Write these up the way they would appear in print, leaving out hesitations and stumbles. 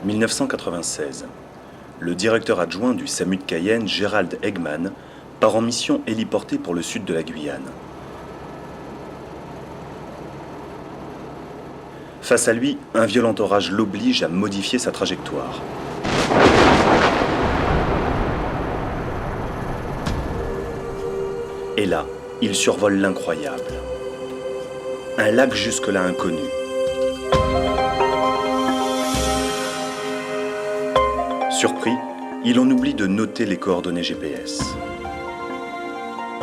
1996. Le directeur adjoint du SAMU de Cayenne, Gérald Eggman, part en mission héliportée pour le sud de la Guyane. Face à lui, un violent orage l'oblige à modifier sa trajectoire. Et là, il survole l'incroyable. Un lac jusque-là inconnu. Surpris, il en oublie de noter les coordonnées GPS.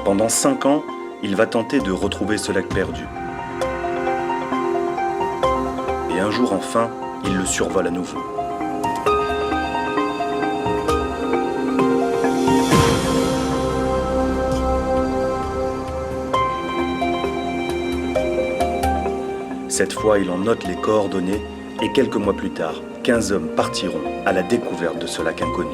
Pendant 5 ans, il va tenter de retrouver ce lac perdu. Et un jour enfin, il le survole à nouveau. Cette fois, il en note les coordonnées et quelques mois plus tard, 15 hommes partiront à la découverte de ce lac inconnu.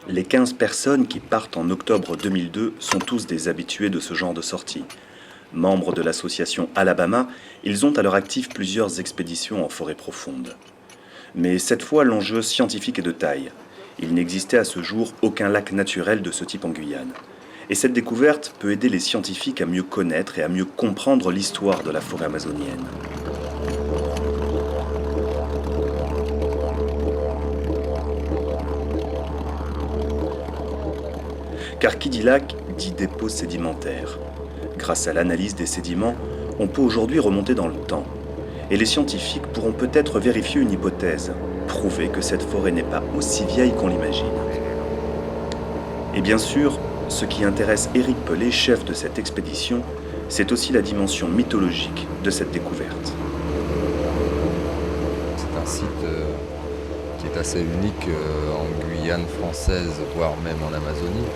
Les 15 personnes qui partent en octobre 2002 sont tous des habitués de ce genre de sortie. Membres de l'association Alabama, ils ont à leur actif plusieurs expéditions en forêt profonde. Mais cette fois, l'enjeu scientifique est de taille. Il n'existait à ce jour aucun lac naturel de ce type en Guyane. Et cette découverte peut aider les scientifiques à mieux connaître et à mieux comprendre l'histoire de la forêt amazonienne. Car qui dit lac, dit dépôt sédimentaire. Grâce à l'analyse des sédiments, on peut aujourd'hui remonter dans le temps. Et les scientifiques pourront peut-être vérifier une hypothèse, prouver que cette forêt n'est pas aussi vieille qu'on l'imagine. Et bien sûr, ce qui intéresse Éric Pellet, chef de cette expédition, c'est aussi la dimension mythologique de cette découverte. C'est un site qui est assez unique en Guyane française, voire même en Amazonie.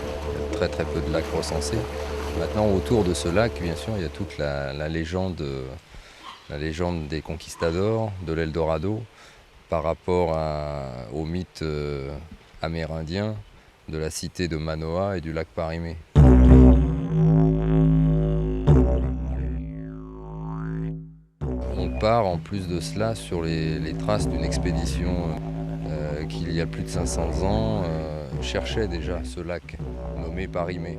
Il y a très peu de lacs recensés. Maintenant, autour de ce lac, bien sûr, il y a toute la légende des conquistadors, de l'Eldorado, par rapport au mythe amérindien de la cité de Manoa et du lac Parimé. On part en plus de cela sur les traces d'une expédition qui, il y a plus de 500 ans, cherchait déjà ce lac nommé Parimé.